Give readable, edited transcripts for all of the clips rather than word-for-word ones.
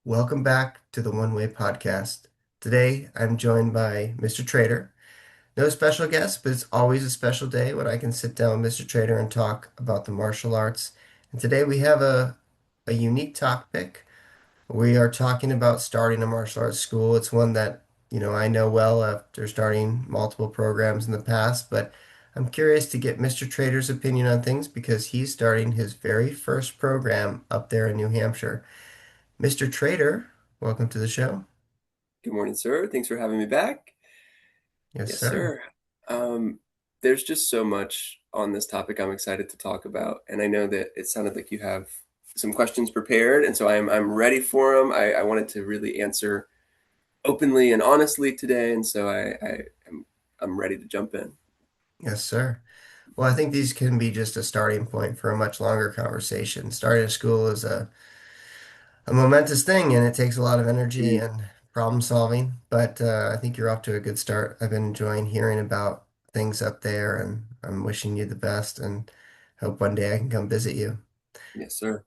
Welcome back to the One Way Podcast. Today I'm joined by Mr. Trader. No special guest, but it's always a special day when I can sit down with Mr. Trader and talk about the martial arts. And today we have a unique topic. We are talking about starting a martial arts school. It's one that, I know well after starting multiple programs in the past, but I'm curious to get Mr. Trader's opinion on things because he's starting his very first program up there in New Hampshire. Mr. Trader, welcome to the show. Good morning, sir. Thanks for having me back. Yes, Yes, sir. sir. Um, there's just so much on this topic I'm excited to talk about, and I know that it sounded like you have some questions prepared, and so I'm ready for them. I wanted to really answer openly and honestly today, and so I'm ready to jump in. Yes, sir. Well, I think these can be just a starting point for a much longer conversation. Starting a school is a momentous thing and it takes a lot of energy Mm, and problem solving, but I think you're off to a good start. I've been enjoying hearing about things up there and I'm wishing you the best and hope one day I can come visit you. yes, sir.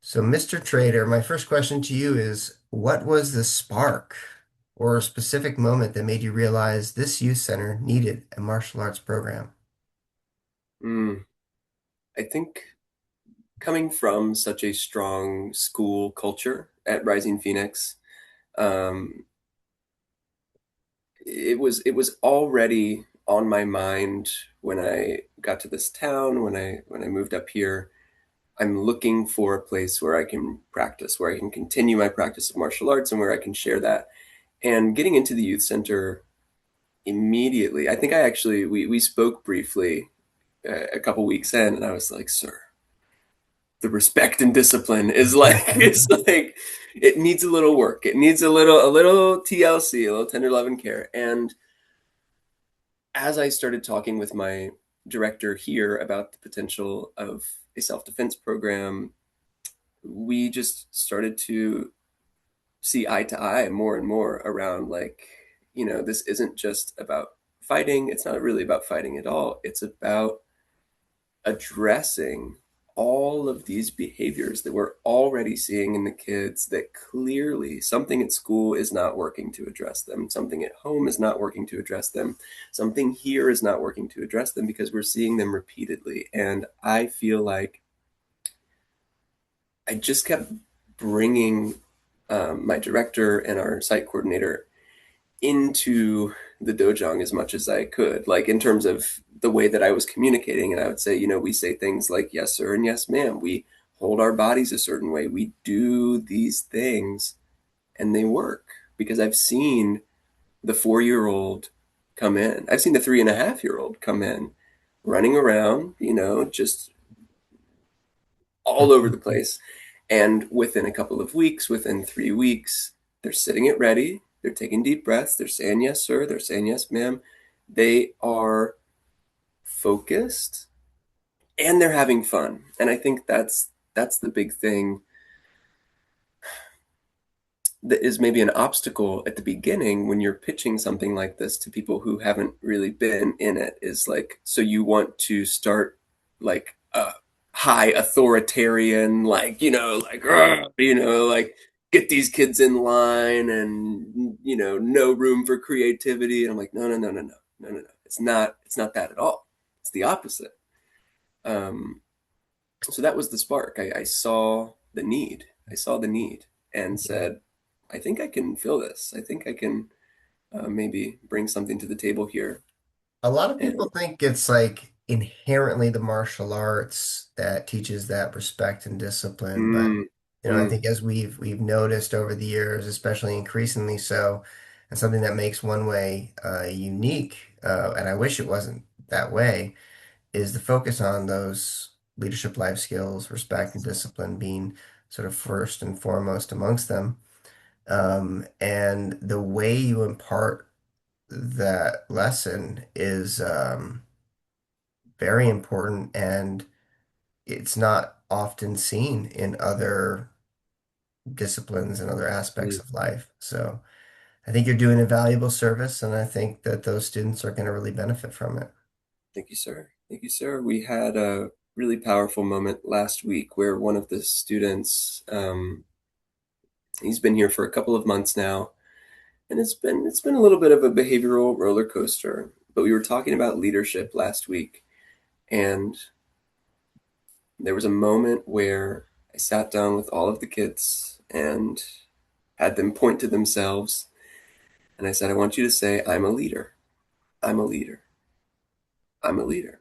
So, Mr. Trader, my first question to you is, what was the spark or a specific moment that made you realize this youth center needed a martial arts program? Mm, I think coming from such a strong school culture at Rising Phoenix, um, it was already on my mind when I got to this town, when I moved up here. I'm looking for a place where I can practice, where I can continue my practice of martial arts and where I can share that. And getting into the youth center immediately, I think I actually we spoke briefly a couple weeks in, and I was like, "Sir, the respect and discipline is like it's like it needs a little work. It needs a little TLC, a little tender love and care." And as I started talking with my director here about the potential of a self defense program, we just started to see eye to eye more and more around this isn't just about fighting. It's not really about fighting at all. It's about addressing all of these behaviors that we're already seeing in the kids that clearly something at school is not working to address them, something at home is not working to address them, something here is not working to address them because we're seeing them repeatedly. And I feel like I just kept bringing my director and our site coordinator into the dojang as much as I could, like in terms of the way that I was communicating. And I would say, we say things like yes, sir, and yes, ma'am. We hold our bodies a certain way. We do these things and they work because I've seen the 4 year old come in. I've seen the 3.5 year old come in running around, just all over the place. And within a couple of weeks, within 3 weeks, they're sitting it ready. They're taking deep breaths. They're saying yes, sir. They're saying yes, ma'am. They are focused and they're having fun. And I think that's the big thing that is maybe an obstacle at the beginning when you're pitching something like this to people who haven't really been in it is like, so you want to start like a high authoritarian, like, like, like get these kids in line and, no room for creativity. And I'm like, no, no, no, no, no, no, no, no. It's not that at all. It's the opposite. Um, so that was the spark. I saw the need. I saw the need and said, I think I can fill this. I think I can maybe bring something to the table here. A lot of And people think it's like inherently the martial arts that teaches that respect and discipline, but mm, I mm, think as we've noticed over the years, especially increasingly so, and something that makes one way unique, and I wish it wasn't that way, is the focus on those leadership life skills, respect and discipline being sort of first and foremost amongst them. And the way you impart that lesson is very important and it's not often seen in other disciplines and other aspects mm. of life. So I think you're doing a valuable service, and I think that those students are going to really benefit from it. Thank you, sir. Thank you, sir. We had a really powerful moment last week where one of the students He's been here for a couple of months now, and it's been a little bit of a behavioral roller coaster. But we were talking about leadership last week, and there was a moment where I sat down with all of the kids and had them point to themselves, and I said, "I want you to say, I'm a leader. I'm a leader. I'm a leader."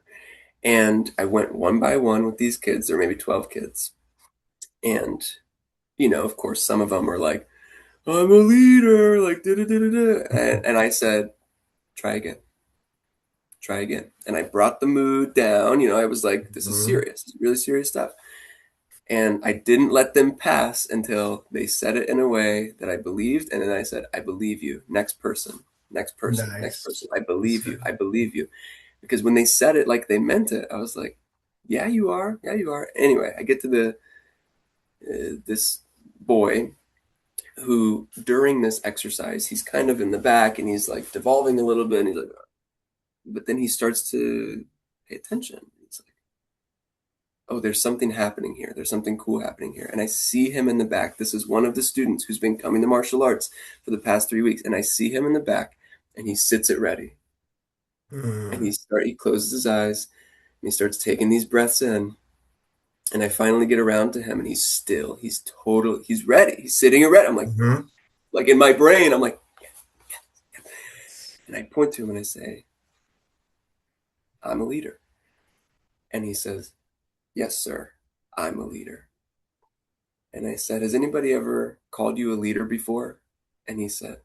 And I went one by one with these kids. There were maybe 12 kids. And, of course, some of them were like, "I'm a leader," like, da da da da da. And I said, "Try again, try again." And I brought the mood down. I was like, "This is Mhm. serious, really serious stuff." And I didn't let them pass until they said it in a way that I believed. And then I said, "I believe you. Next person, next person, next Nice. person. I believe So, you. I believe you." Because when they said it like they meant it, I was like, "Yeah, you are. Yeah, you are." Anyway, I get to the this boy who during this exercise he's kind of in the back and he's like devolving a little bit and he's like, but then he starts to pay attention. He's like, "Oh, there's something happening here. There's something cool happening here." And I see him in the back. This is one of the students who's been coming to martial arts for the past 3 weeks, and I see him in the back, and he sits it ready, and mm, he closes his eyes, and he starts taking these breaths in. And I finally get around to him, and he's still. He's ready. He's sitting erect. I'm mhm. like in my brain, I'm like, and I point to him and I say, "I'm a leader." And he says, "Yes, sir, I'm a leader." And I said, "Has anybody ever called you a leader before?" And he said,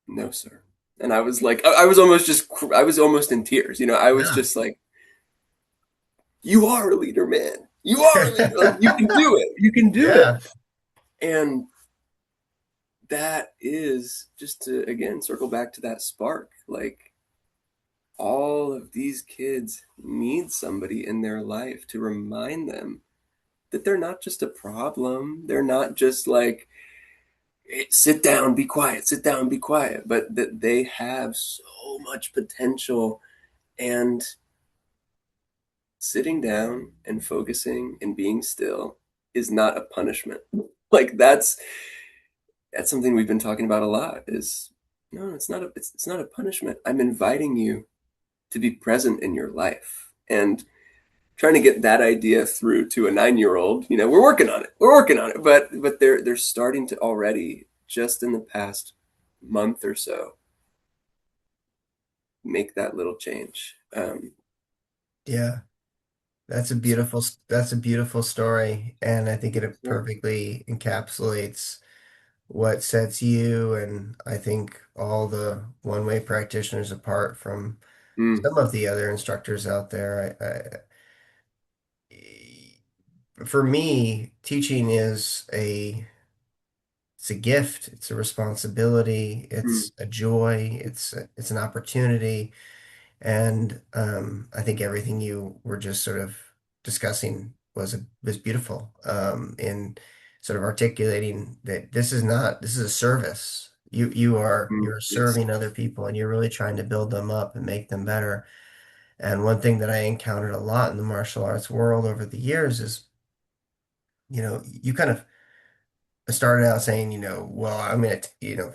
"No, sir." And I was like, I was almost in tears. I was Yeah. just like, "You are a leader, man. You are a leader. Like, you can do it. You can do it." Yeah. And that is just to, again, circle back to that spark. Like, all of these kids need somebody in their life to remind them that they're not just a problem. They're not just like, sit down, be quiet, sit down, be quiet, but that they have so much potential. And sitting down and focusing and being still is not a punishment. Like that's something we've been talking about a lot is no, it's not a punishment. I'm inviting you to be present in your life. And trying to get that idea through to a 9-year-old. We're working on it. We're working on it. But they're starting to already, just in the past month or so, make that little change. Yeah. So, That's a beautiful story, and I think it yeah. perfectly encapsulates what sets you and I think all the one-way practitioners apart from Mm, some of the other instructors out there. For me, teaching is it's a gift, it's a responsibility, mm, it's a joy, it's an opportunity. And I think everything you were just sort of discussing was beautiful in sort of articulating that this is a service. You're yes. serving other people and you're really trying to build them up and make them better. And one thing that I encountered a lot in the martial arts world over the years is, you kind of started out saying, well,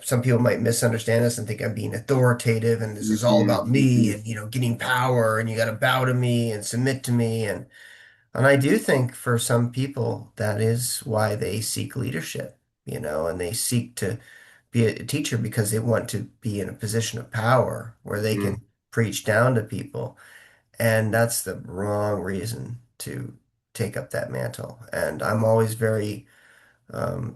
some people might misunderstand this and think I'm being authoritative and this is all about Mhm, me mhm, and, getting power and you got to bow to me and submit to me. And I do think for some people that is why they seek leadership, and they seek to be a teacher because they want to be in a position of power where they mm. can preach down to people. And that's the wrong reason to take up that mantle. And I'm always very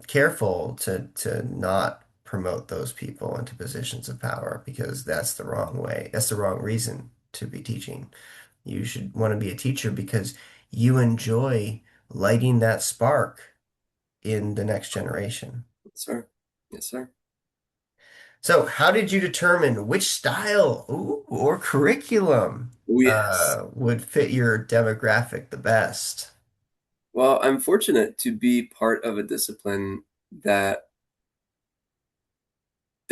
careful to not promote those people into positions of power because that's the wrong way. That's the wrong reason to be teaching. You should want to be a teacher because you enjoy lighting that spark in the next generation. Yes, sir. Yes, sir. So, how did you determine which style or curriculum Oh, yes. would fit your demographic the best? Well, I'm fortunate to be part of a discipline that,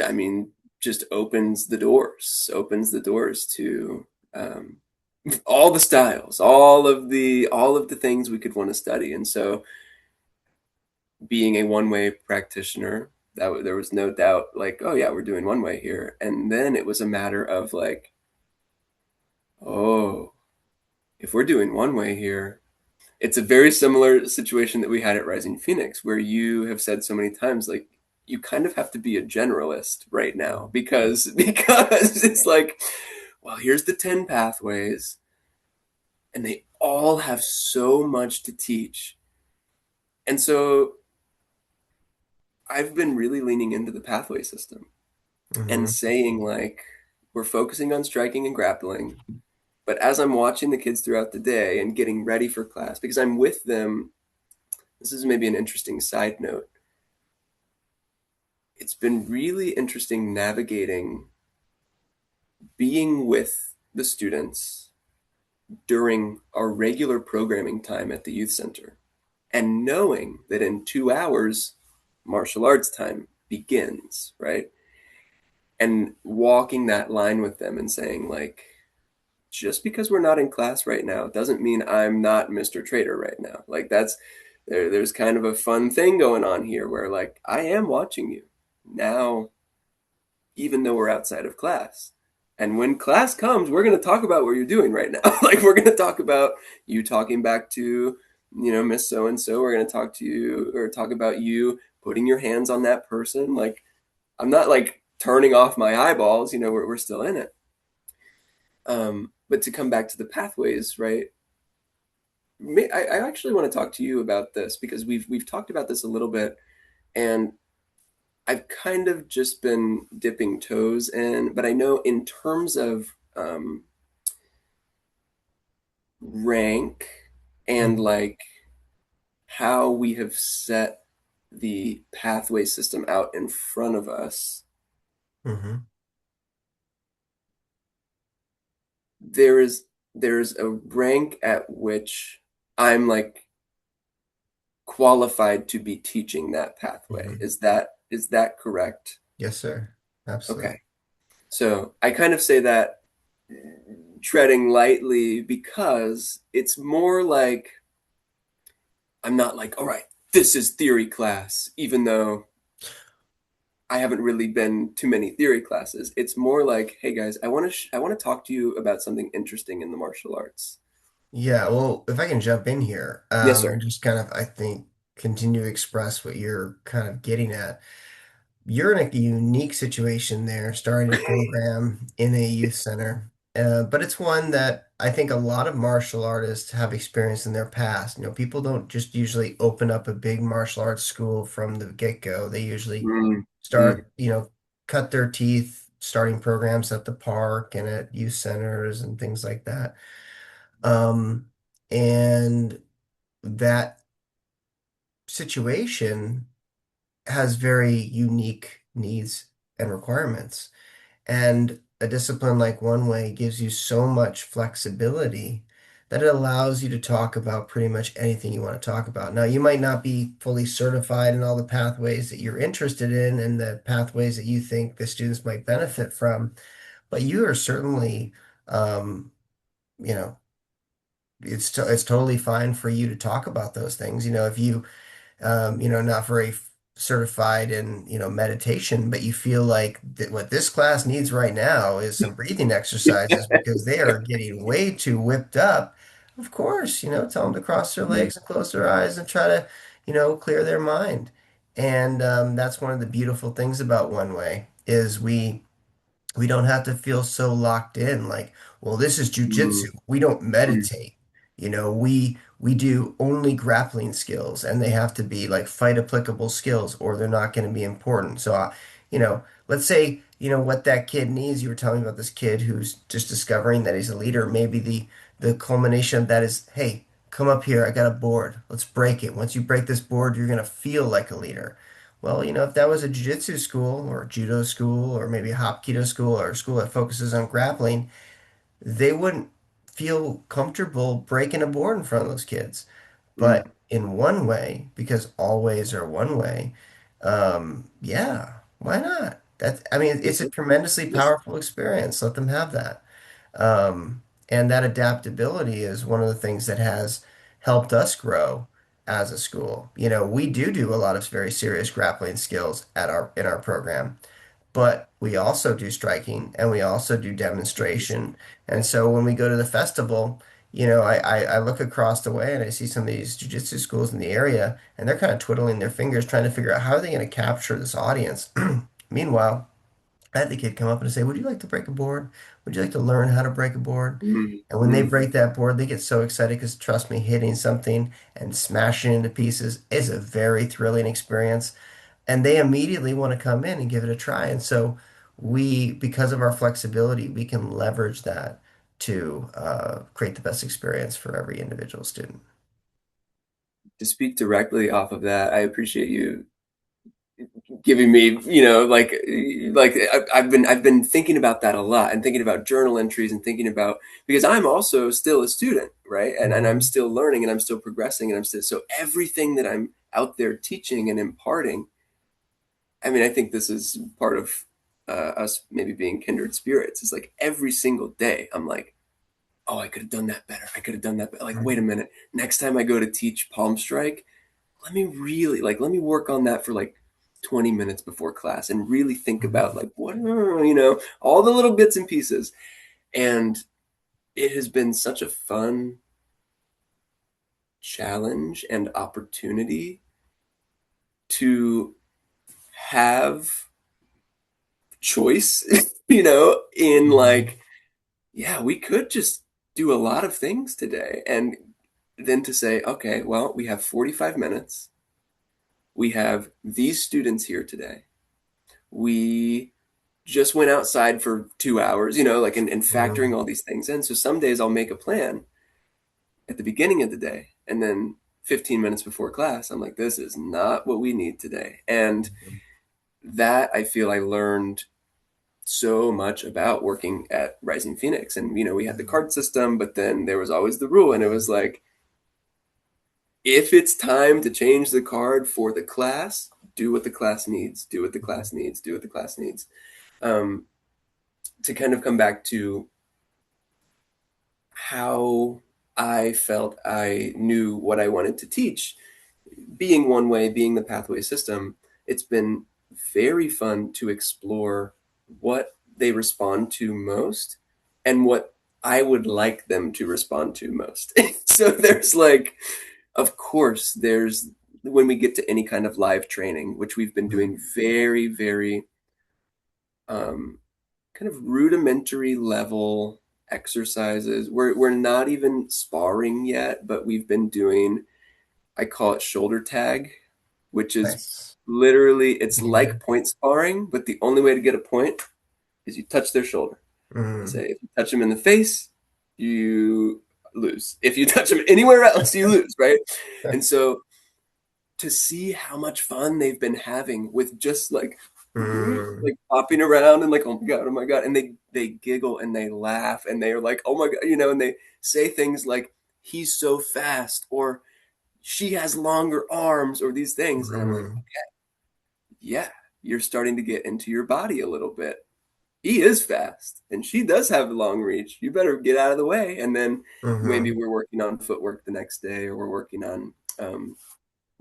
I mean, just opens the doors to um, all the styles, all of the things we could want to study. And so being a one way practitioner, there was no doubt, like, oh yeah, we're doing one way here. And then it was a matter of like, oh, if we're doing one way here, it's a very similar situation that we had at Rising Phoenix, where you have said so many times, like, you kind of have to be a generalist right now because it's like, well, here's the 10 pathways, and they all have so much to teach. And so I've been really leaning into the pathway system and Hmm. saying, like, we're focusing on striking and grappling. But as I'm watching the kids throughout the day and getting ready for class, because I'm with them, this is maybe an interesting side note. It's been really interesting navigating being with the students during our regular programming time at the youth center and knowing that in 2 hours, martial arts time begins, right? And walking that line with them and saying, like, just because we're not in class right now doesn't mean I'm not Mr. Trader right now. Like, there's kind of a fun thing going on here where, like, I am watching you now, even though we're outside of class. And when class comes, we're going to talk about what you're doing right now. Like, we're going to talk about you talking back to, Miss So and so. We're going to talk to you or talk about you putting your hands on that person. Like, I'm not like turning off my eyeballs, we're still in it. But to come back to the pathways, right? I actually want to talk to you about this because we've talked about this a little bit, and I've kind of just been dipping toes in. But I know in terms of rank and like how we have set the pathway system out in front of us, Hmm. there is there's a rank at which I'm like qualified to be teaching that pathway. Hmm. Is that correct? Yes, sir. Absolutely. Okay. So I kind of say that treading lightly because it's more like I'm not like, all right, this is theory class, even though I haven't really been to many theory classes. It's more like, hey guys, I want to talk to you about something interesting in the martial arts. Yeah, well, if I can jump in here, Yes, and sir. just kind of, I think, continue to express what you're kind of getting at. You're in a unique situation there, starting a program in a youth center, but it's one that I think a lot of martial artists have experienced in their past. People don't just usually open up a big martial arts school from the get-go. They usually Mm, mm, start, cut their teeth starting programs at the park and at youth centers and things like that. Um, and that situation has very unique needs and requirements. And a discipline like One Way gives you so much flexibility that it allows you to talk about pretty much anything you want to talk about. Now, you might not be fully certified in all the pathways that you're interested in and the pathways that you think the students might benefit from, but you are certainly, um, you know, it's totally fine for you to talk about those things. If you not very certified in, meditation, but you feel like that what this class needs right now is some breathing exercises because they are getting way too whipped up. Of course, tell them to cross their mm, legs and close their eyes and try to, clear their mind. And that's one of the beautiful things about One Way is we don't have to feel so locked in like, well, this is jujitsu. mm, We don't mm, meditate. We do only grappling skills and they have to be like fight applicable skills or they're not going to be important. So, let's say, what that kid needs. You were telling me about this kid who's just discovering that he's a leader. Maybe the culmination of that is, hey, come up here. I got a board. Let's break it. Once you break this board, you're going to feel like a leader. Well, if that was a jiu-jitsu school or a judo school or maybe a hapkido school or a school that focuses on grappling, they wouldn't feel comfortable breaking a board in front of those kids. mm. But in One Way, because all ways are one way, yeah, why not? I mean, it's a Listen, tremendously listen. powerful experience. Let them have that. And that adaptability is one of the things that has helped us grow. as a school. We do a lot of very serious grappling skills at our in our program, but we also do striking and we also do demonstration. And so when we go to the festival, I look across the way and I see some of these jiu-jitsu schools in the area, and they're kind of twiddling their fingers trying to figure out how are they going to capture this audience. Meanwhile, I had the kid come up and say, "Would you like to break a board? Would you like to learn how to break a board?" And when they Mm-hmm. break that board, they get so excited because trust me, hitting something and smashing it into pieces is a very thrilling experience. And they immediately want to come in and give it a try. And so because of our flexibility, we can leverage that to create the best experience for every individual student. To speak directly off of that, I appreciate you giving me, I've been thinking about that a lot and thinking about journal entries and thinking about because I'm also still a student, right? And I'm Mhm. still learning and I'm still progressing and I'm still so everything that I'm out there teaching and imparting. I mean, I think this is part of us maybe being kindred spirits. It's like every single day I'm like, oh, I could have done that better. I could have done that better. Like, wait a Mhm. minute. Next time I go to teach palm strike, let me work on that for like 20 minutes before class and really think about Mhm. like what all the little bits and pieces. And it has been such a fun challenge and opportunity to have choice, in Mhm. like, yeah, we could just do a lot of things today. And then to say, okay, well, we have 45 minutes. We have these students here today. We just went outside for 2 hours, like, and factoring Mhm. all these things in. So some days I'll make a plan at the beginning of the day. And then 15 minutes before class, I'm like, this is not what we need today. And that I feel I learned so much about working at Rising Phoenix. And, we had the Mhm. card system, but then there was always the rule. And it was like, if it's time to change the card for the class, do what the class needs, do what the Mhm. class needs, do what the class needs. Um, to kind of come back to how I felt I knew what I wanted to teach, being one way, being the pathway system, it's been very fun to explore what they respond to most and what I would like them to respond to most. So there's like, of course, there's when we get to any kind of live training, which we've been Mhm. doing very, very um, kind of rudimentary level exercises. We're not even sparring yet, but we've been doing, I call it shoulder tag, which is Nice. literally it's Mhm. like point sparring, but the only way to get a point is you touch their shoulder. I Mhm. say if you touch them in the face, you lose. If you touch them anywhere else, you lose, right? And so to see how much fun they've been having with just Mhm. like popping around and like oh my god, and they giggle and they laugh and they're like oh my god, and they say things like he's so fast or she has longer arms or these things, and I'm like Mhm. yeah, you're starting to get into your body a little bit. He is fast and she does have long reach, you better get out of the way. And then maybe Mhm. we're working on footwork the next day, or we're working on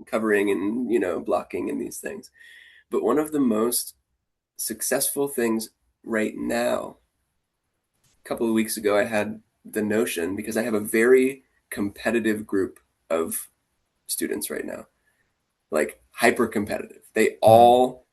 covering and blocking and these things. But one of the most successful things right now, a couple of weeks ago, I had the notion because I have a very competitive group of students right now, like hyper competitive. They Mhm. all,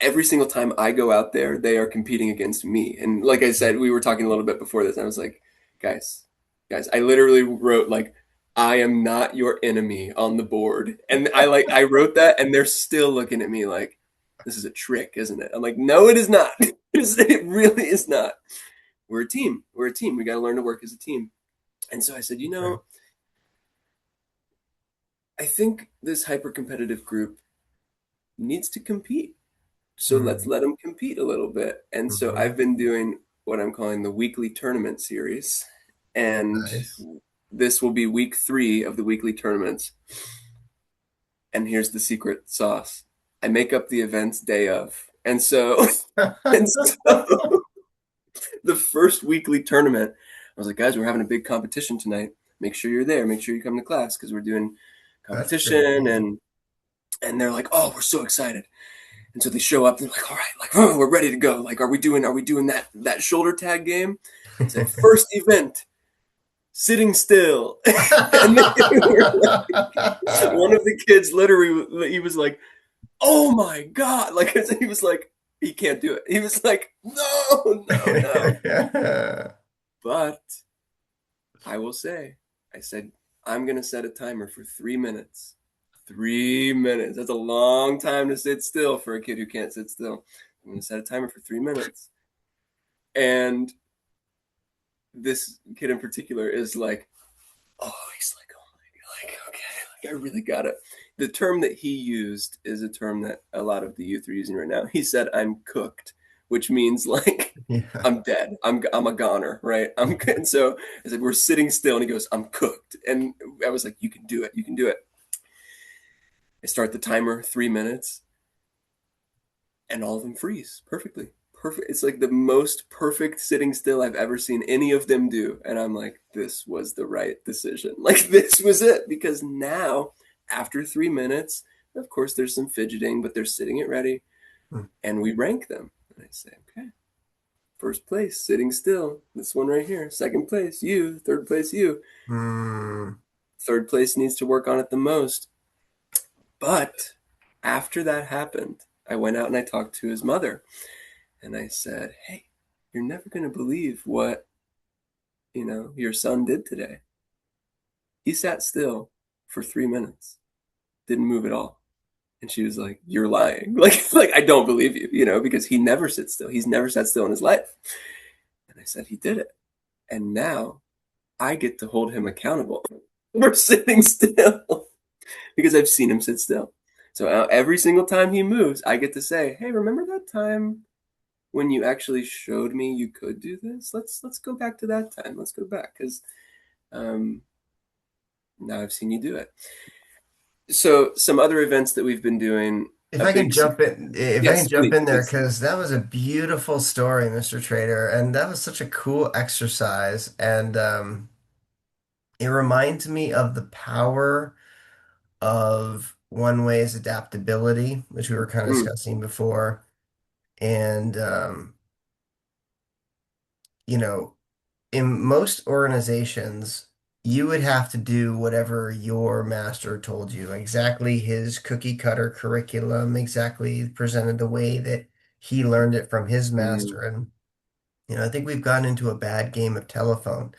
every single time I go out there, they are competing against me. And like I said, we were talking a little bit before this, and I was like, guys, I literally wrote like, I am not your enemy on the board. And I wrote that and they're still looking at me like, this is a trick, isn't it? I'm like, no, it is not. It really is not. We're a team. We're a team. We got to learn to work as a team. And so I said, Okay. I think this hyper competitive group needs to compete. So let's Mhm. let them compete a little bit. And so I've Mhm. been doing what I'm calling the weekly tournament series. And Nice. this will be week 3 of the weekly tournaments. And here's the secret sauce. I make up the events day of. And so and so the first weekly tournament, I was like, guys, we're having a big competition tonight. Make sure you're there. Make sure you come to class because we're doing That's pretty competition, cool. and they're like, "Oh, we're so excited!" And so they show up. They're like, "All right, like, oh, we're ready to go. Like, are we doing that shoulder tag game?" I say, "First event, sitting still." And they were like, one of the kids literally, he was like, "Oh my god!" Like he was like, he can't do it. He was like, "No, no, no." But I will say, I said, I'm gonna set a timer for 3 minutes. 3 minutes. That's a long time to sit still for a kid who can't sit still. I'm gonna set a timer for 3 minutes. And this kid in particular is like, oh, he's like, oh my, like, okay, like I really got it. The term that he used is a term that a lot of the youth are using right now. He said, "I'm cooked," which means like Yeah. I'm dead. I'm a goner, right? And so I said, we're sitting still, and he goes, "I'm cooked," and I was like, "You can do it. You can do it." I start the timer, 3 minutes, and all of them freeze perfectly. Perfect. It's like the most perfect sitting still I've ever seen any of them do. And I'm like, this was the right decision. Like, this was it. Because now, after 3 minutes, of course, there's some fidgeting, but they're sitting it ready. And we rank them. And I say, okay, first place, sitting still. This one right here. Second place, you. Third place, you. Mm. Third place needs to work on it the most. But after that happened, I went out and I talked to his mother. And I said, "Hey, you're never going to believe what, your son did today. He sat still for 3 minutes, didn't move at all." And she was like, "You're lying." Like I don't believe you, because he never sits still. He's never sat still in his life. And I said, he did it. And now I get to hold him accountable for sitting still because I've seen him sit still. So every single time he moves, I get to say, "Hey, remember that time when you actually showed me you could do this? Let's go back to that time. Let's go back because um, now I've seen you do it." So some other events that we've been doing, If a I can big jump in, if I can yes, jump please, in there, please. because that was a beautiful story, Mr. Trader, and that was such a cool exercise, and it reminds me of the power of one way's adaptability, which we were kind of Mm, discussing before, and you know, in most organizations, you would have to do whatever your master told you, exactly his cookie cutter curriculum, exactly presented the way that he learned it from his mm, master. And, I think we've gotten into a bad game of telephone.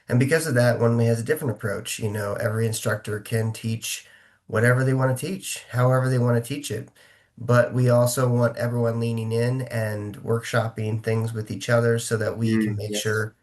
And because of that, one has a different approach. Every instructor can teach whatever they want to teach, however they want to teach it. But we also want everyone leaning in and workshopping things with each other so that we can make yes. sure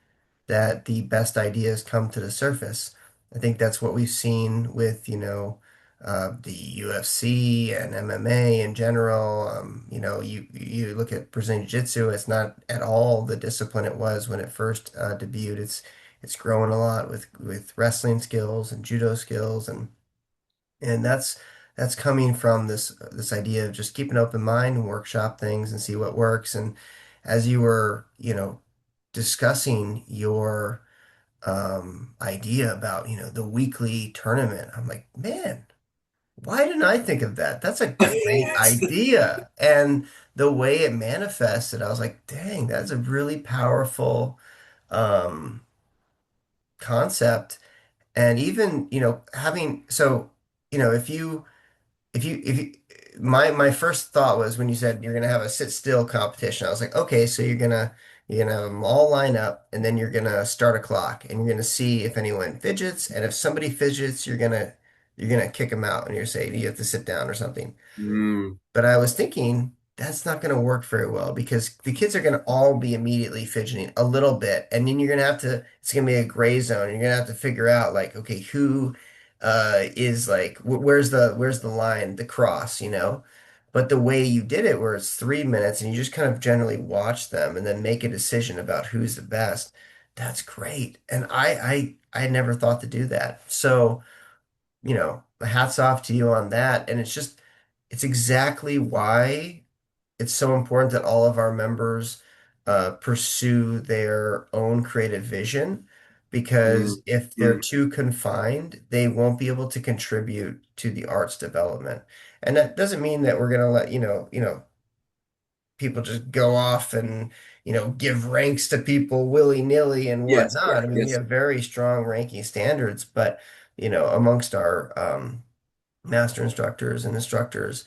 that the best ideas come to the surface. I think that's what we've seen with, the UFC and MMA in general. You look at Brazilian Jiu-Jitsu, it's not at all the discipline it was when it first debuted. It's grown a lot with wrestling skills and judo skills, and that's coming from this idea of just keep an open mind and workshop things and see what works. And as you were, discussing your idea about, the weekly tournament. I'm like, man, why didn't I think of that? That's a great It's- idea. And the way it manifested, I was like, dang, that's a really powerful um, concept. And even, having so, if you my first thought was when you said you're gonna have a sit still competition, I was like, okay, so you're gonna have them all line up and then you're gonna start a clock and you're gonna see if anyone fidgets, and if somebody fidgets, you're gonna kick them out and you're saying you have to sit down or something. mm, But I was thinking that's not going to work very well because the kids are going to all be immediately fidgeting a little bit. And then you're going to have to, it's going to be a gray zone. You're going to have to figure out like, okay, who is like, where's the line, the cross, you know? But the way you did it, where it's 3 minutes and you just kind of generally watch them and then make a decision about who's the best, that's great. And I never thought to do that. So, hats off to you on that. And it's exactly why it's so important that all of our members pursue their own creative vision Mm, because if they're mm. too confined, they won't be able to contribute to the arts development. And that doesn't mean that we're going to let, people just go off and, give ranks to people willy-nilly and Yes, whatnot. yeah, I mean, we yes. have very strong ranking standards, but, amongst our master instructors and instructors,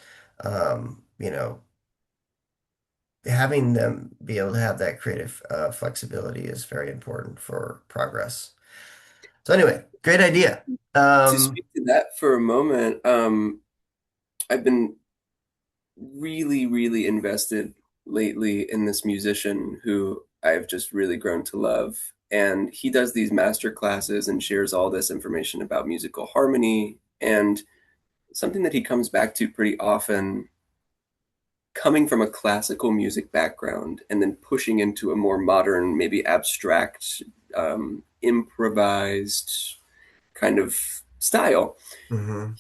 having them be able to have that creative flexibility is very important for progress. So anyway, great idea. To Um, speak to that for a moment, I've been really, really invested lately in this musician who I've just really grown to love. And he does these master classes and shares all this information about musical harmony. And something that he comes back to pretty often, coming from a classical music background and then pushing into a more modern, maybe abstract, improvised kind of style. mhm,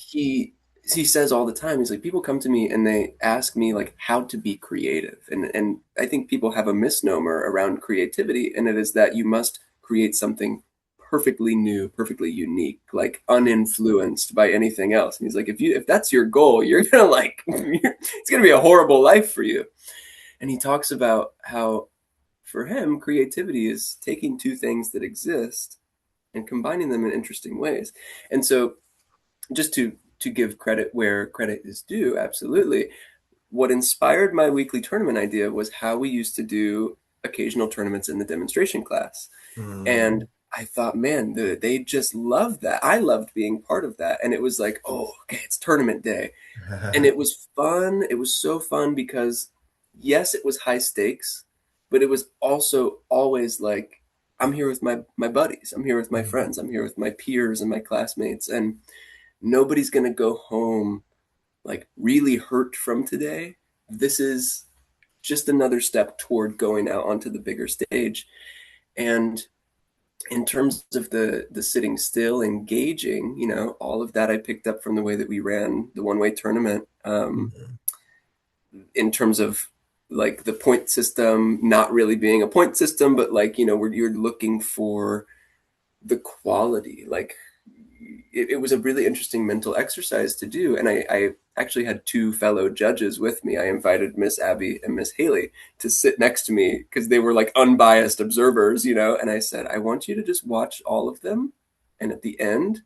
He says all the time, he's like, people come to me and they ask me like how to be creative, and I think people have a misnomer around creativity, and it is that you must create something perfectly new, perfectly unique, like uninfluenced by anything else. And he's like, if that's your goal, you're gonna like it's gonna be a horrible life for you. And he talks about how for him creativity is taking two things that exist and combining them in interesting ways. And so just to give credit where credit is due, absolutely. What inspired my weekly tournament idea was how we used to do occasional tournaments in the demonstration class. And mhm. I thought, man, they just loved that. I loved being part of that. And it was like, oh, okay, it's tournament day. And it was fun. It was so fun because, yes, it was high stakes, but it was also always like, I'm here with my buddies. I'm here with my friends. I'm here with my peers and my classmates. And nobody's going to go home like really hurt from today. This is just another step toward going out onto the bigger stage. And in terms of the sitting still, engaging, all of that I picked up from the way that we ran the one way tournament. Mhm. In terms of like the point system not really being a point system, but like where you're looking for the quality, like it was a really interesting mental exercise to do. And I actually had two fellow judges with me. I invited Miss Abby and Miss Haley to sit next to me because they were like unbiased observers, and I said, I want you to just watch all of them. And at the end,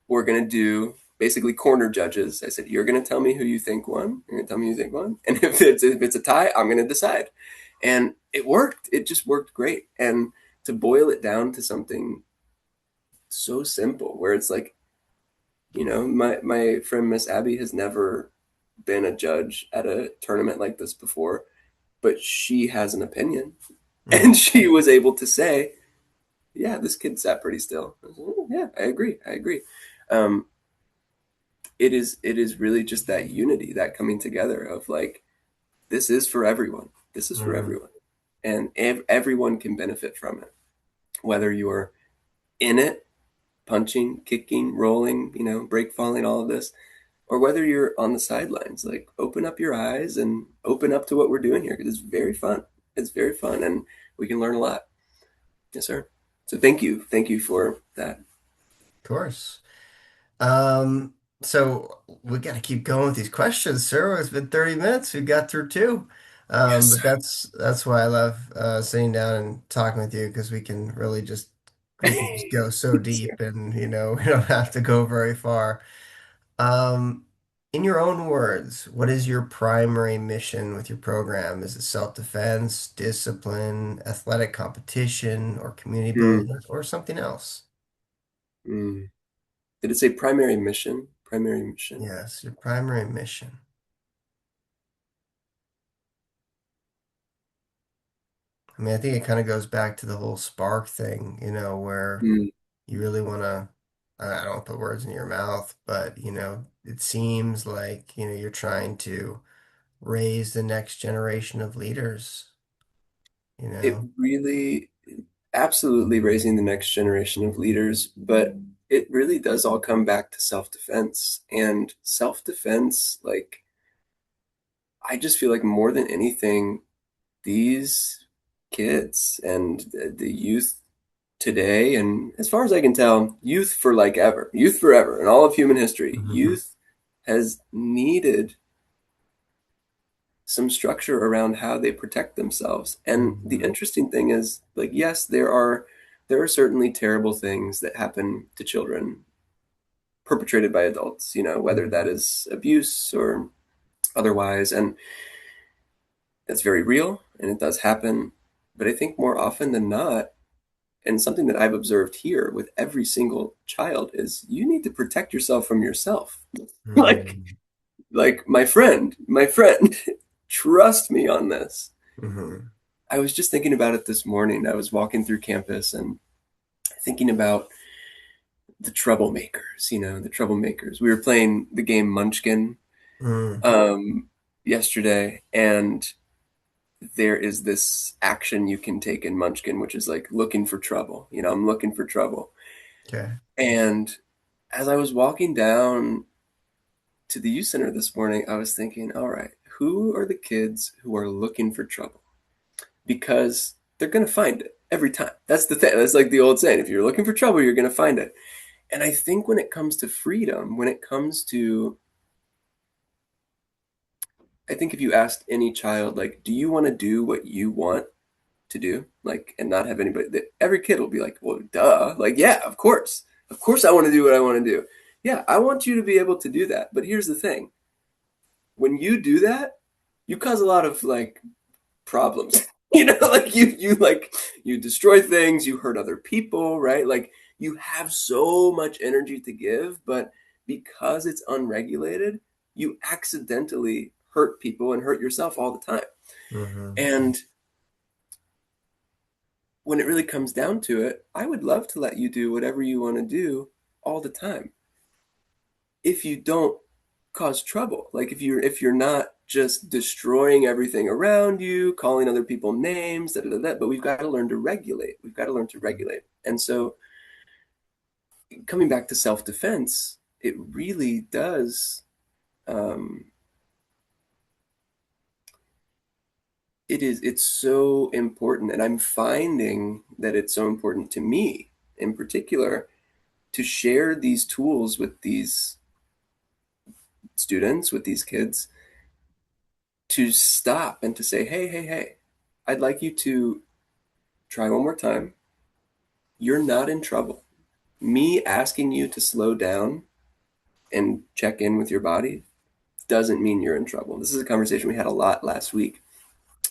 we're going to do basically corner judges. I said, you're going to tell me who you think won. You're going to tell me who you think won. And if it's a tie, I'm going to decide. And it worked. It just worked great. And to boil it down to something so simple where it's like, my friend Miss Abby has never been a judge at a tournament like this before, but she has an opinion. Mhm. And she was able to say, yeah, this kid sat pretty still. I was like, "Oh, yeah, I agree. I agree." Um, it is really just that unity, that coming together of like, this is for everyone. This is for Mhm. everyone. And everyone can benefit from it. Whether you're in it, punching, kicking, rolling, break falling, all of this, or whether you're on the sidelines, like open up your eyes and open up to what we're doing here because it's very fun. It's very fun and we can learn a lot. Yes, sir. So thank you for that. Of course. So we got to keep going with these questions, sir. It's been 30 minutes. We got through two. Yes, But that's why I love sitting down and talking with you because we can just go so yes, deep sir. and we don't have to go very far. Um, in your own words, what is your primary mission with your program? Is it self-defense, discipline, athletic competition, or community Mm, building, or something else? mm. Did it say primary mission? Primary mission. Yes, your primary mission. I mean, I think it kind of goes back to the whole spark thing, where Mm. you really want to, I don't put words in your mouth, but, it seems like, you're trying to raise the next generation of leaders, you It know? really, absolutely raising the next generation of leaders, but it really does all come back to self-defense. And self-defense, like, I just feel like more than anything, these kids and the youth today, and as far as I can tell, youth for like ever, youth forever, in all of human history, Hmm. youth has needed some structure around how they protect themselves. And the Hmm. interesting thing is, like, yes, there are certainly terrible things that happen to children perpetrated by adults, whether that Hmm. is abuse or otherwise, and it's very real and it does happen. But I think more often than not, and something that I've observed here with every single child is you need to protect yourself from yourself. like Hmm. like my friend, trust me on this. Hmm. I was just thinking about it this morning. I was walking through campus and thinking about the troublemakers, the troublemakers. We were playing the game Munchkin Hmm. um, yesterday, and there is this action you can take in Munchkin, which is like looking for trouble. I'm looking for trouble. Okay. And as I was walking down to the youth center this morning, I was thinking, all right, who are the kids who are looking for trouble? Because they're going to find it every time. That's the thing. That's like the old saying, if you're looking for trouble, you're going to find it. And I think when it comes to freedom, when it comes to, I think if you asked any child, like, do you want to do what you want to do? Like, and not have anybody, every kid will be like, well, duh. Like, yeah, of course. Of course I want to do what I want to do. Yeah, I want you to be able to do that. But here's the thing, when you do that, you cause a lot of like problems. Like you destroy things, you hurt other people, right? Like you have so much energy to give, but because it's unregulated, you accidentally hurt people and hurt yourself all the time. Hmm. And when it really comes down to it, I would love to let you do whatever you want to do all the time, if you don't cause trouble. Like if you're not just destroying everything around you, calling other people names, da, da, da, da, but we've got to learn to regulate. We've got to learn to regulate. And so coming back to self-defense, it really does um, it's so important, and I'm finding that it's so important to me in particular to share these tools with these students, with these kids, to stop and to say, hey, hey, hey, I'd like you to try one more time. You're not in trouble. Me asking you to slow down and check in with your body doesn't mean you're in trouble. This is a conversation we had a lot last week.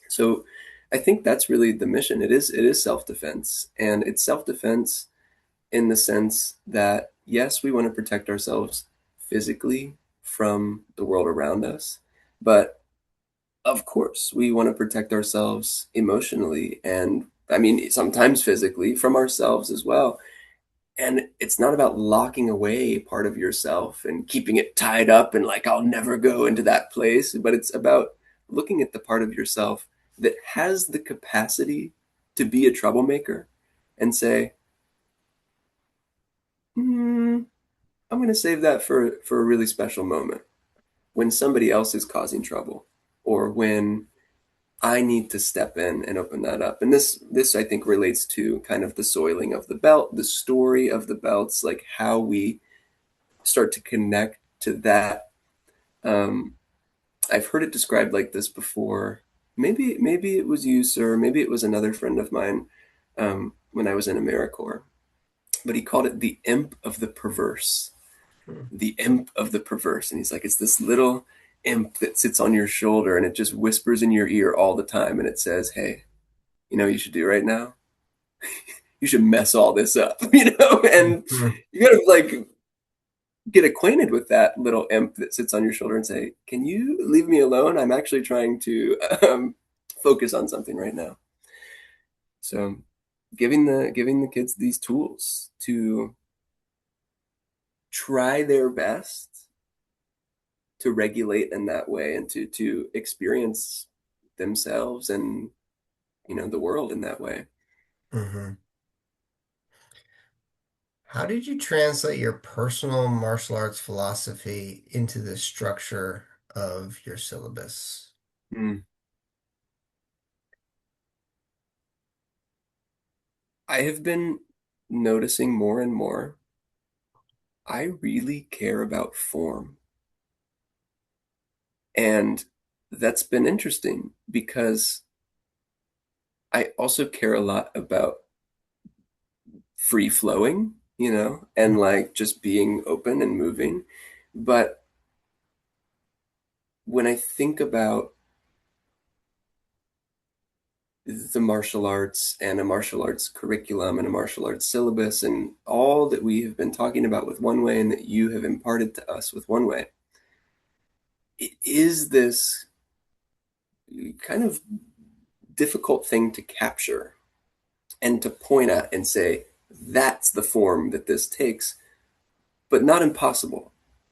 So I think that's really the mission. It is self-defense. And it's self-defense in the sense that yes, we want to protect ourselves physically from the world around us, but of course, we want to protect ourselves emotionally and I mean, sometimes physically from ourselves as well. And it's not about locking away part of yourself and keeping it tied up and like, I'll never go into that place, but it's about looking at the part of yourself that has the capacity to be a troublemaker and say, hmm, I'm going to save that for a really special moment when somebody else is causing trouble or when I need to step in and open that up. And this I think relates to kind of the soiling of the belt, the story of the belts, like how we start to connect to that. Um, I've heard it described like this before. Maybe it was you, sir. Maybe it was another friend of mine when I was in AmeriCorps. But he called it the imp of the perverse. The imp of the perverse. And he's like, it's this little imp that sits on your shoulder and it just whispers in your ear all the time and it says, hey, you know what you should do right now? You should mess all this up, and Hmm. you gotta like get acquainted with that little imp that sits on your shoulder and say, can you leave me alone? I'm actually trying to focus on something right now. So giving the kids these tools to try their best to regulate in that way and to experience themselves and the world in that way. Hmm. How did you translate your personal martial arts philosophy into the structure of your syllabus? Mm. I have been. noticing more and more I really care about form. And that's been interesting because I also care a lot about free flowing, and like just being open and moving. But when I think about the martial arts and a martial arts curriculum and a martial arts syllabus and all that we have been talking about with One Way and that you have imparted to us with One Way, it is this kind of difficult thing to capture and to point at and say, that's the form that this takes, but not impossible.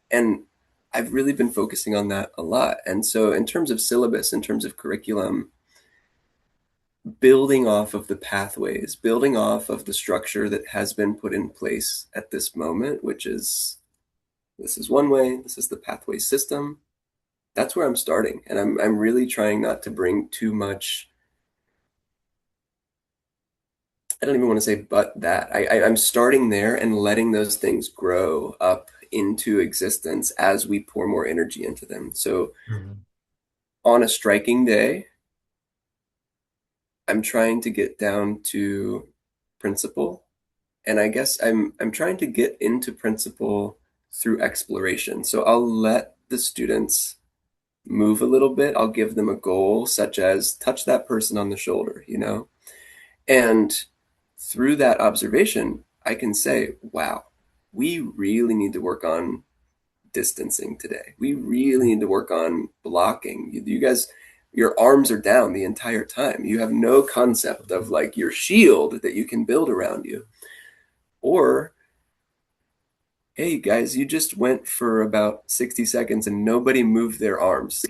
And I've really been focusing on that a lot. And so, in terms of syllabus, in terms of curriculum, building off of the pathways, building off of the structure that has been put in place at this moment, which is this is One Way, this is the pathway system. That's where I'm starting. And I'm really trying not to bring too much. I don't even want to say but that. I'm starting there and letting those things grow up into existence as we pour more energy into them. So Mhm. on a striking day, I'm trying to get down to principle. And I guess I'm trying to get into principle through exploration. So I'll let the students move a little bit. I'll give them a goal such as touch that person on the shoulder. And through that observation, I can say, wow, we really need to work on distancing today. We really need to work on blocking. You guys, your arms are down the entire time. You have no concept of like your shield that you can build around you. Or, hey guys, you just went for about 60 seconds and nobody moved their arms.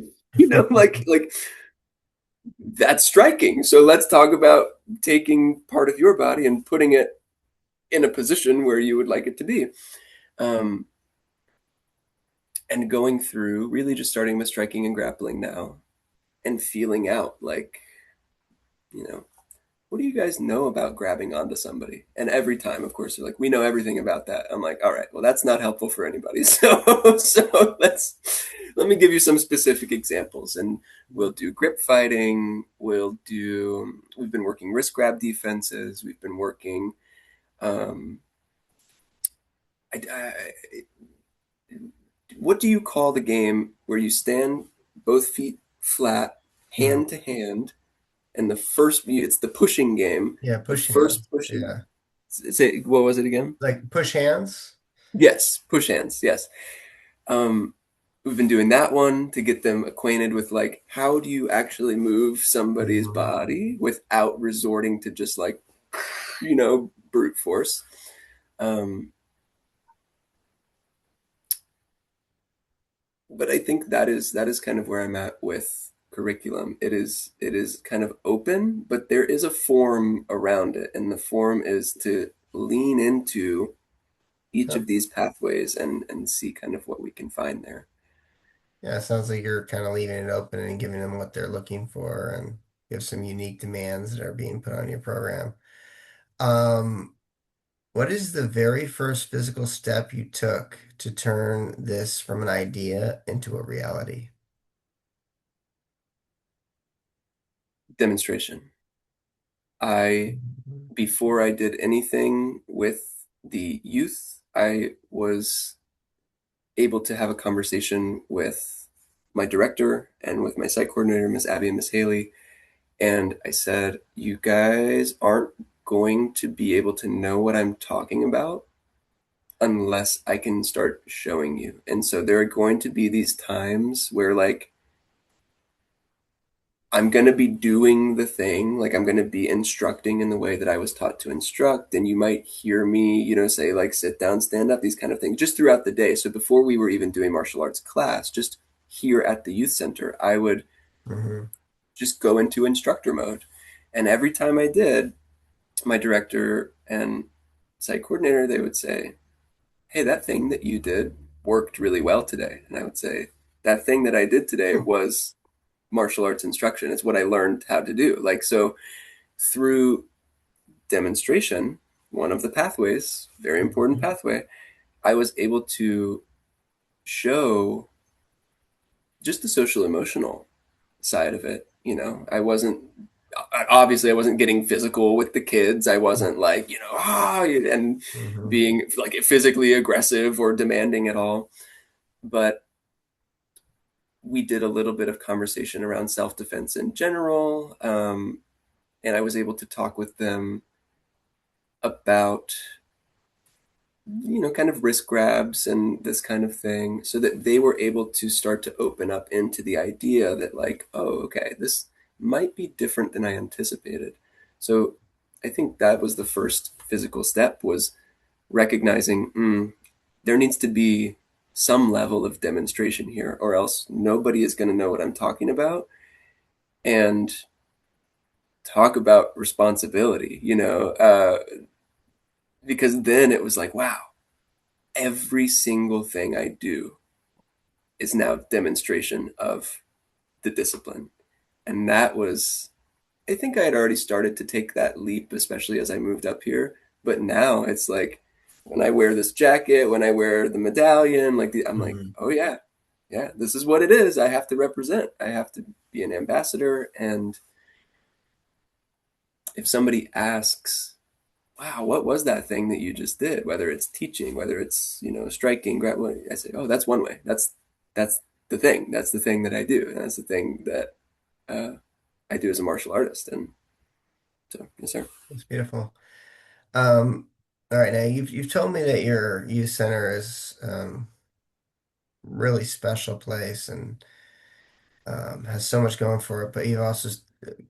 Like that's striking. So let's talk about taking part of your body and putting it in a position where you would like it to be. Um, and going through really just starting with striking and grappling now and feeling out like, you know, what do you guys know about grabbing onto somebody? And every time, of course, they're like, we know everything about that. I'm like, all right, well, that's not helpful for anybody. So let me give you some specific examples. And we'll do grip fighting. We've been working wrist grab defenses. We've been working, um, I, what do you call the game where you stand both feet flat, Mhm. hand to hand, and it's the pushing game. Yeah, The push first hands. pushing. Yeah. What was it again? Like push hands. Yes, push hands. Yes. Um, we've been doing that one to get them acquainted with like how do you actually move somebody's Mhm. body without resorting to just like brute force. Um, but I think that is kind of where I'm at with curriculum. It is kind of open, but there is a form around it, and the form is to lean into each Huh. of these pathways and see kind of what we can find there. Yeah, it sounds like you're kind of leaving it open and giving them what they're looking for, and you have some unique demands that are being put on your program. Um, what is the very first physical step you took to turn this from an idea into a reality? Demonstration. I Mhm. Before I did anything with the youth, I was able to have a conversation with my director and with my site coordinator, Miss Abby and Miss Haley. And I said, you guys aren't going to be able to know what I'm talking about unless I can start showing you. And so there are going to be these times where, like, I'm going to be doing the thing, like, I'm going to be instructing in the way that I was taught to instruct. And you might hear me, say, like, sit down, stand up, these kind of things just throughout the day. So before we were even doing martial arts class, just here at the youth center, I would Mhm. just go into instructor mode. And every time I did, my director and site coordinator, they would say, hey, that thing that you did worked really well today. And I would say, that thing that I did today was martial arts instruction. It's what I learned how to do. Like, so through demonstration, one of the pathways, very important Mhm. pathway, I was able to show just the social emotional side of it. I wasn't obviously I wasn't getting physical with the kids. I wasn't like, and Mhm. being like physically aggressive or demanding at all. But we did a little bit of conversation around self defense in general. And I was able to talk with them about, kind of risk grabs and this kind of thing so that they were able to start to open up into the idea that, like, oh, okay, this might be different than I anticipated. So I think that was the first physical step, was recognizing there needs to be some level of demonstration here, or else nobody is going to know what I'm talking about. And talk about responsibility, because then it was like, wow, every single thing I do is now demonstration of the discipline. And that was, I think I had already started to take that leap, especially as I moved up here. But now it's like, when I wear this jacket, when I wear the medallion, I'm like, Mhm. oh yeah, yeah, this is what it is. I have to represent. I have to be an ambassador. And if somebody asks, wow, what was that thing that you just did? Whether it's teaching, whether it's, striking, I say, oh, that's one way. That's the thing. That's the thing that I do. And that's the thing that uh, I do as a martial artist. And so, yes, sir. That's beautiful. Um, all right, now you've told me that your youth center is really special place and has so much going for it, but you've also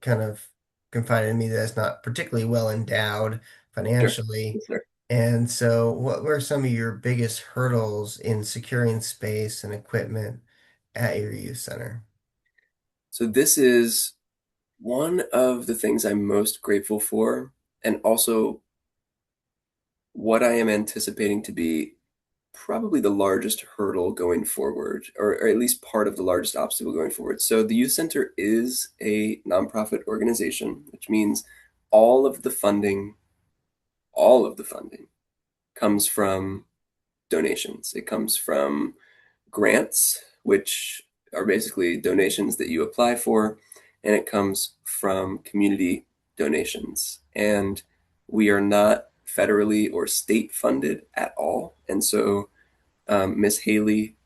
kind of confided in me that it's not particularly well endowed Sure. financially. Yes, sir. And so, what were some of your biggest hurdles in securing space and equipment at your youth center? So this is one of the things I'm most grateful for, and also what I am anticipating to be probably the largest hurdle going forward, or at least part of the largest obstacle going forward. So the youth center is a nonprofit organization, which means all of the funding, all of the funding comes from donations. It comes from grants, which are basically donations that you apply for, and it comes from community donations. And we are not federally or state funded at all. And so Miss Haley,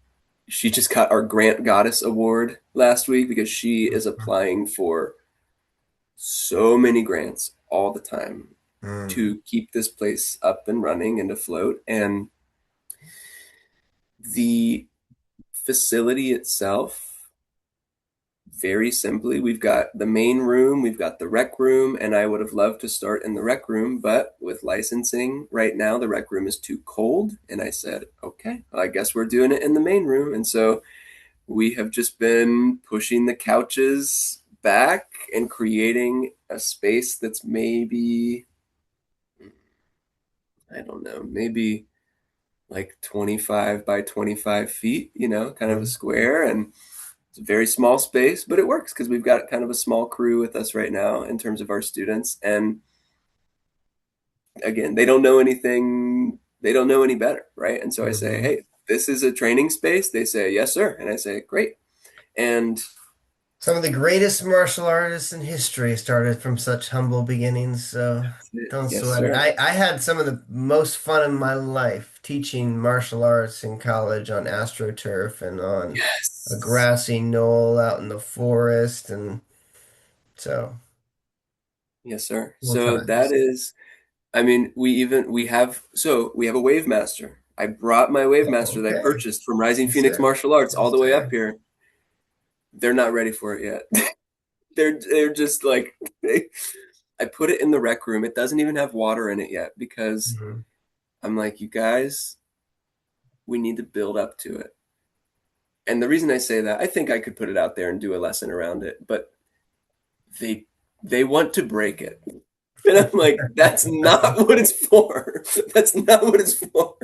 she just got our Grant Goddess Award last week because she is applying for so many grants all the time Mm, to keep this place up and running and afloat. And the facility itself, very simply, we've got the main room, we've got the rec room, and I would have loved to start in the rec room, but with licensing right now, the rec room is too cold. And I said, okay, well, I guess we're doing it in the main room. And so we have just been pushing the couches back and creating a space that's maybe, I don't know, maybe like 25 by 25 feet, kind of a mm. square. And it's a very small space, but it works because we've got kind of a small crew with us right now in terms of our students. And again, they don't know anything, they don't know any better, right? And so I say, Mhm. hey, this is a training space. They say, yes, sir. And I say, great. And Some of the greatest martial artists in history started from such humble beginnings, so don't yes, sweat it. sir. I had some of the most fun in my life teaching martial arts in college on AstroTurf and on a Yes. grassy knoll out in the forest, and so Yes, sir. cool So that times. is, I mean, we have a Wave Master. I brought my Wave Oh, Master that I okay. purchased from Rising Yes, Phoenix sir. Martial Arts all Yes, the way up sir. here. They're not ready for it yet. They're just like I put it in the rec room. It doesn't even have water in it yet because Mhm. I'm like, you guys, we need to build up to it. And the reason I say that, I think I could put it out there and do a lesson around it, but they they want to break it. And I'm like, that's not what it's for. That's not what it's for.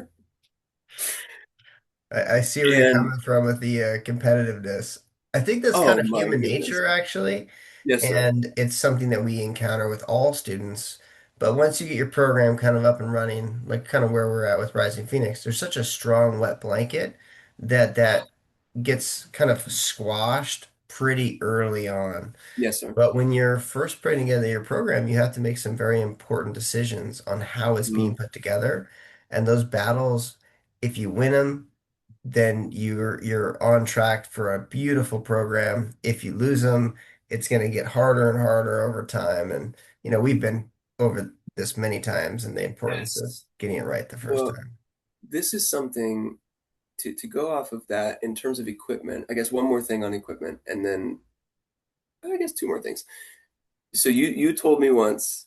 I see where you're And coming from with the competitiveness. I think that's kind oh of my human goodness. nature, actually. Yes, sir. And it's something that we encounter with all students. But once you get your program kind of up and running, like kind of where we're at with Rising Phoenix, there's such a strong wet blanket that gets kind of squashed pretty early on. Yes, sir. But when you're first putting together your program, you have to make some very important decisions on how it's being Mm, put together. And those battles, if you win them, then you're on track for a beautiful program. If you lose them, it's going to get harder and harder over time. And we've been over this many times and the importance of yes. getting it right the first Well, time. this is something to go off of that in terms of equipment. I guess one more thing on equipment, and then I guess two more things. So you told me once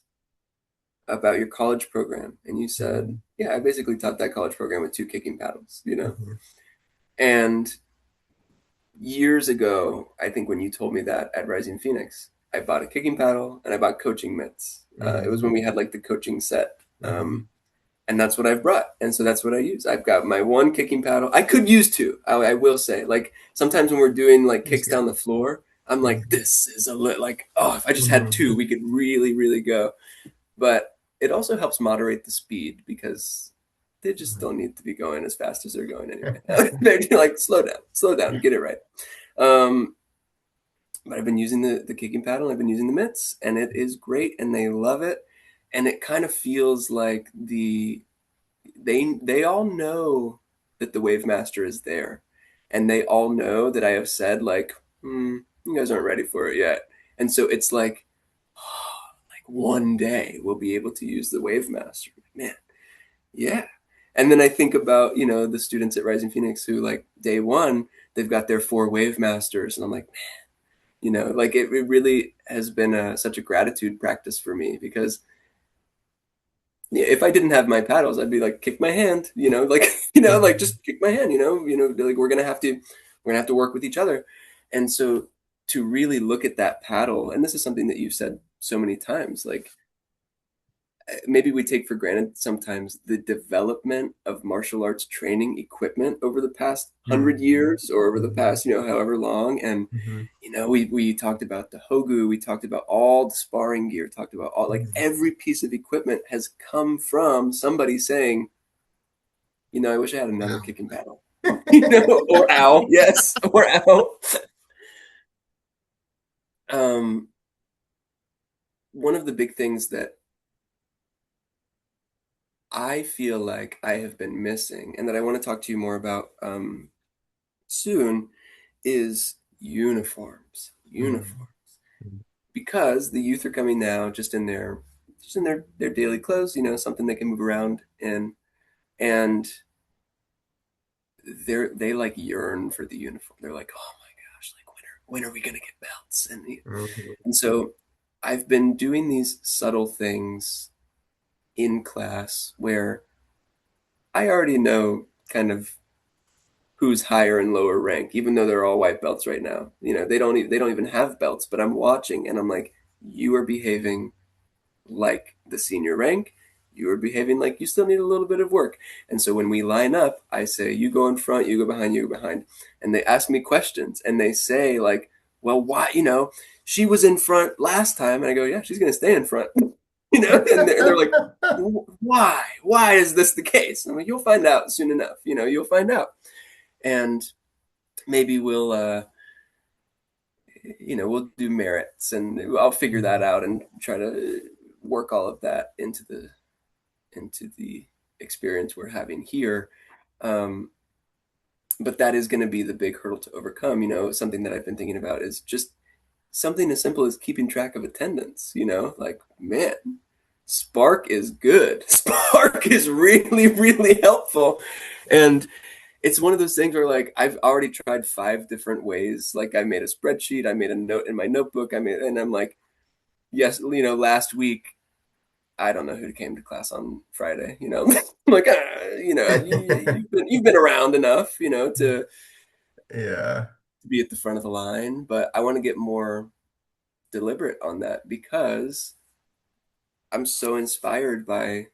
about your college program, and you said, Mhm. "Yeah, I basically taught that college program with two kicking paddles," you know. Mhm. And years ago, I think when you told me that at Rising Phoenix, I bought a kicking paddle and I bought coaching mitts. It was Mhm. when we had like the coaching set. Mhm. And that's what I've brought, and so that's what I use. I've got my one kicking paddle. I could use two. I will say, like sometimes when we're doing like That's kicks down good. the floor, I'm like, Mhm. this is a lit. Like, oh, if I just had Mhm. two, we could really, really go. But it also helps moderate the speed because they just don't need to be going as fast as they're going anyway. They're like, slow down, get it right. Um, but I've been using the kicking paddle. I've been using the mitts, and it is great, and they love it. And it kind of feels like they all know that the Wave Master is there, and they all know that I have said like, you guys aren't ready for it yet, and so it's like, like one day we'll be able to use the Wave Master, man, yeah. And then I think about the students at Rising Phoenix who like day one they've got their four Wave Masters, and I'm like, like it really has been such a gratitude practice for me because yeah, if I didn't have my paddles, I'd be like, kick my hand, like like Mhm. just kick my hand, like we're gonna have to work with each other. And so to really look at that paddle, and this is something that you've said so many times, like maybe we take for granted sometimes the development of martial arts training equipment over the past 100 years or over the Mhm. past, however long. And Mhm. we talked about the Hogu, we talked about all the sparring gear, talked about all like Mhm. every piece of equipment has come from somebody saying, I wish I had another Wow. kicking paddle. Or ow, yes, or ow. Um, one of the big things that I feel like I have been missing and that I want to talk to you more about soon is uniforms. Mhm. Uniforms. Because the youth are coming now just in their daily clothes, something they can move around in, and they like yearn for the uniform. They're like, oh my gosh, like when are we gonna get belts? Mhm. And so I've been doing these subtle things in class where I already know kind of who's higher and lower rank, even though they're all white belts right now. They don't even have belts, but I'm watching and I'm like, you are behaving like the senior rank. You are behaving like you still need a little bit of work. And so when we line up, I say, you go in front, you go behind, you go behind. And they ask me questions and they say, like, well, why, she was in front last time. And I go, yeah, she's going to stay in front, and they're like, why? Why is this the case? And I'm like, you'll find out soon enough. You'll find out. And maybe we'll do merits and I'll figure that Mhm. out and try to work all of that into the experience we're having here. Um, but that is going to be the big hurdle to overcome. Something that I've been thinking about is just something as simple as keeping track of attendance. Like, man, Spark is good. Spark is really, really helpful. And it's one of those things where like I've already tried five different ways. Like I made a spreadsheet, I made a note in my notebook, and I'm like, yes, last week I don't know who came to class on Friday. I'm like, you've been around enough, Yeah. to be at the front of the line, but I want to get more deliberate on that because I'm so inspired by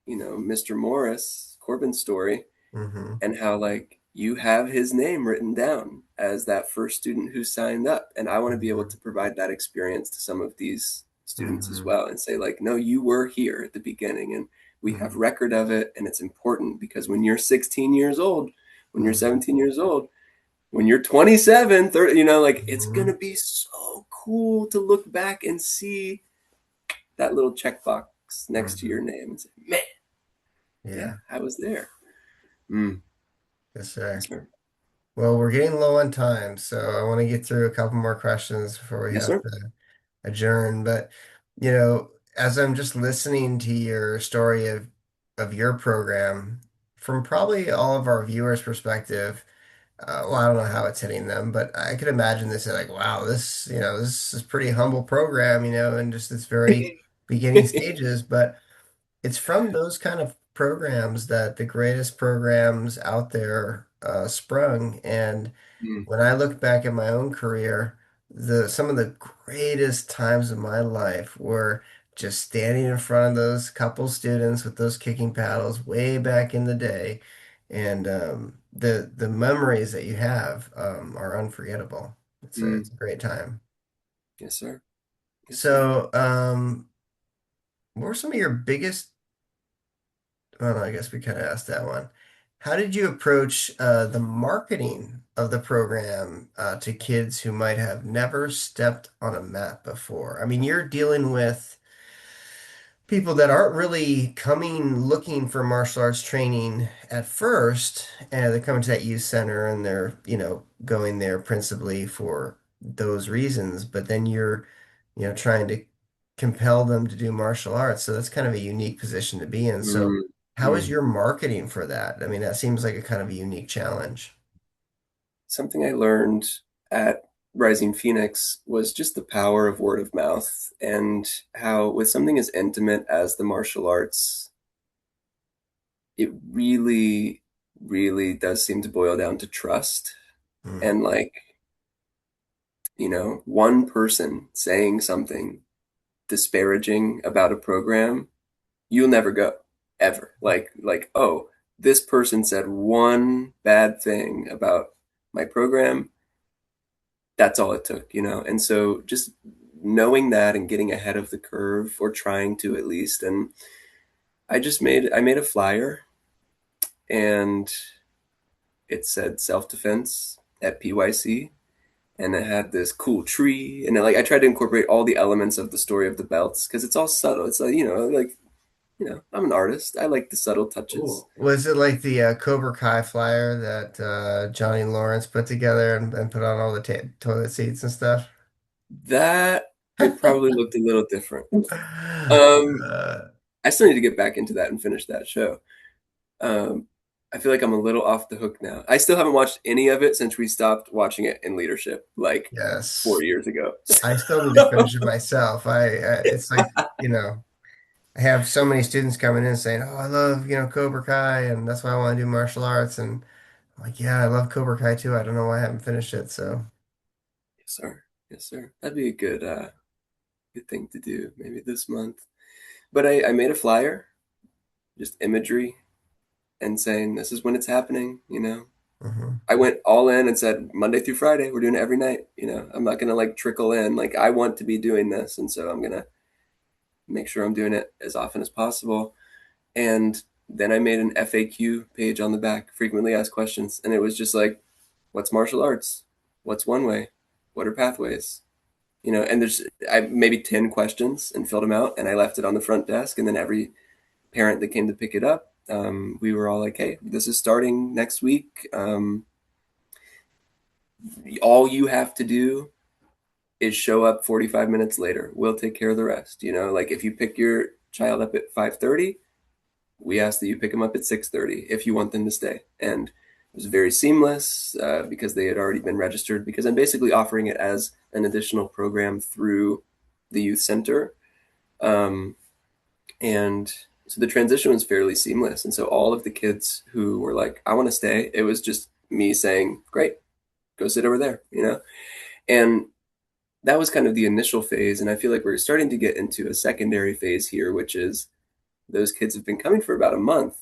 Mr. Morris Corbin's story Mhm. and how like you have his name written down as that first student who signed up, and I want to be able Mhm. to provide that experience to some of these students as Hmm. well and say like, no, you were here at the beginning and we have Hmm. record of it, and it's important because when you're 16 years old, when you're Hmm. 17 years old, when you're 27, 30, like it's Hmm. gonna be so cool to look back and see that little checkbox next to Hmm. your name and say, man, yeah, Yeah. I was there. Mm, Yes, yes, sir. sir. Well, we're getting low on time, so I want to get through a couple more questions before we Yes, have sir. to adjourn. But, as I'm just listening to your story of your program, from probably all of our viewers' perspective, well, I don't know how it's hitting them, but I could imagine they say like, wow, this is pretty humble program, and just its very beginning stages. But it's from those kind of programs that the greatest programs out there sprung. And Mm, when I look back at my own career, the some of the greatest times of my life were just standing in front of those couple students with those kicking paddles way back in the day. And the memories that you have are unforgettable. It's mm, a great time. yes, sir. Yes, sir. So, what were some of your biggest well, I guess we kind of asked that one. How did you approach the marketing of the program to kids who might have never stepped on a mat before? I mean, you're dealing with people that aren't really coming looking for martial arts training at first, and they're coming to that youth center and they're, going there principally for those reasons, but then you're, trying to compel them to do martial arts. So that's kind of a unique position to be in. So Mm, how is mm. your marketing for that? I mean, that seems like a kind of a unique challenge. Something I learned at Rising Phoenix was just the power of word of mouth and how, with something as intimate as the martial arts, it really, really does seem to boil down to trust. Mm, And like, one person saying something disparaging about a program, you'll never go ever. Oh, this person said one bad thing about my program. That's all it took. And so just knowing that and getting ahead of the curve, or trying to at least. And I made a flyer, and it said self-defense at PYC, and it had this cool tree, and I tried to incorporate all the elements of the story of the belts because it's all subtle. It's like, I'm an artist. I like the subtle touches. cool. Was it like the Cobra Kai flyer that Johnny Lawrence put together and put on all the ta toilet seats and stuff? That it probably looked a little different. Um, Uh, I still need to get back into that and finish that show. Um, I feel like I'm a little off the hook now. I still haven't watched any of it since we stopped watching it in leadership, like yes. 4 years ago. I still need to finish it myself. It's like, I have so many students coming in saying, "Oh, I love, Cobra Kai, and that's why I want to do martial arts." And I'm like, "Yeah, I love Cobra Kai too. I don't know why I haven't finished it." So, Yes, sir. Yes, sir. That'd be a good thing to do maybe this month. But I made a flyer, just imagery, and saying this is when it's happening. mhm. I went all in and said Monday through Friday, we're doing it every night. I'm not gonna like trickle in. Like I want to be doing this, and so I'm gonna make sure I'm doing it as often as possible. And then I made an FAQ page on the back, frequently asked questions, and it was just like, what's martial arts? What's one way? What are pathways? And there's I maybe 10 questions and filled them out, and I left it on the front desk, and then every parent that came to pick it up, we were all like, hey, this is starting next week. All you have to do is show up 45 minutes later. We'll take care of the rest. Like if you pick your child up at 5:30, we ask that you pick them up at 6:30 if you want them to stay. And it was very seamless because they had already been registered, because I'm basically offering it as an additional program through the youth center. Um, and so the transition was fairly seamless. And so all of the kids who were like, I want to stay, it was just me saying, great, go sit over there. And that was kind of the initial phase. And I feel like we're starting to get into a secondary phase here, which is those kids have been coming for about a month,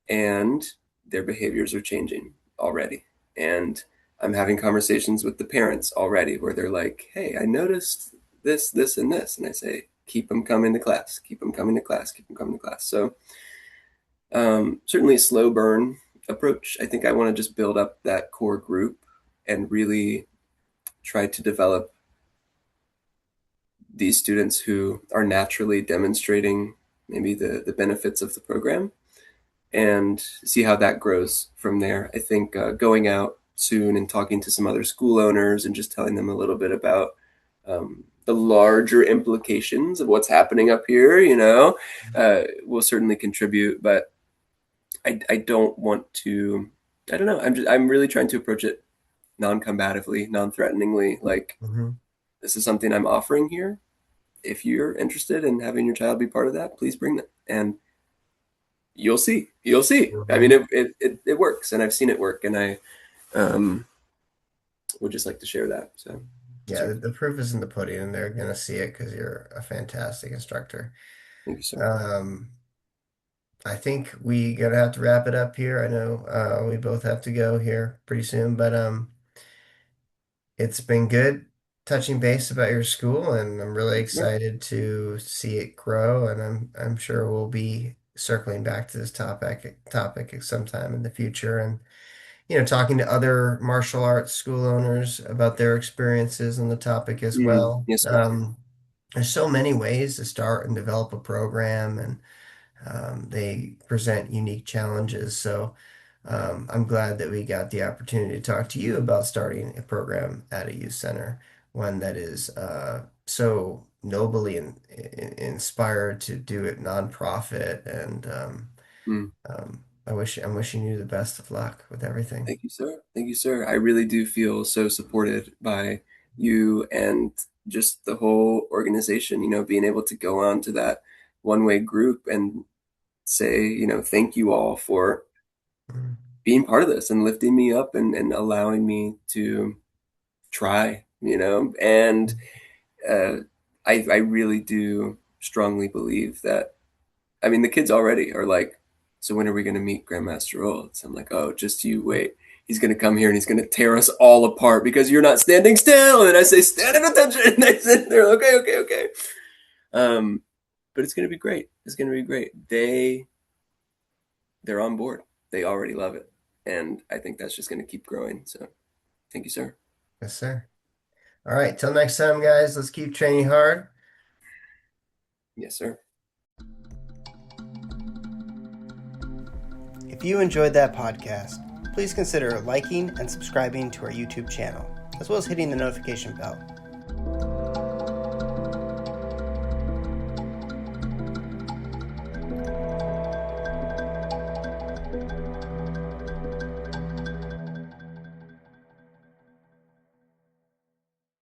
and their behaviors are changing already. And I'm having conversations with the parents already where they're like, hey, I noticed this, this, and this. And I say, keep them coming to class, keep them coming to class, keep them coming to class. So certainly a slow burn approach. I think I want to just build up that core group and really try to develop these students who are naturally demonstrating maybe the benefits of the program and see how that grows from there. I think going out soon and talking to some other school owners and just telling them a little bit about the larger implications of what's happening up here, will certainly contribute. But I don't want to. I don't know. I'm really trying to approach it non-combatively, non-threateningly. Like, Hmm. this is something I'm offering here. If you're interested in having your child be part of that, please bring them. And you'll see. You'll see. I mean, Hmm. it works, and I've seen it work, and I um, would just like to share that. So, Yeah, sir, the proof is in the pudding, and they're gonna see it because you're a fantastic instructor. thank you, sir. Um, I think we gonna have to wrap it up here. I know we both have to go here pretty soon, but it's been good touching base about your school, and I'm really Thank you, sir. excited to see it grow. And I'm sure we'll be circling back to this topic sometime in the future, and talking to other martial arts school owners about their experiences on the topic as well. Yes, sir. There's so many ways to start and develop a program, and they present unique challenges. So I'm glad that we got the opportunity to talk to you about starting a program at a youth center, one that is so nobly inspired to do it nonprofit. And Mm. I'm wishing you the best of luck with everything. Thank you, sir. Thank you, sir. I really do feel so supported by you and just the whole organization. Being able to go on to that one-way group and say, thank you all for Mm. being part of this and lifting me up and allowing me to try, and uh, I really do strongly believe that. I mean, the kids already are like, so when are we going to meet Grandmaster Olds? I'm like, oh, just you wait. He's going to come here and he's going to tear us all apart because you're not standing still. And I say, stand at attention. And I sit there, okay, okay, okay. Um, but it's going to be great. It's going to be great. They're on board. They already love it. And I think that's just going to keep growing. So thank you, sir. Yes, sir. All right, till next time, guys. Let's keep training hard. Yes, sir. If you enjoyed that podcast, please consider liking and subscribing to our YouTube channel, as well as hitting the notification bell.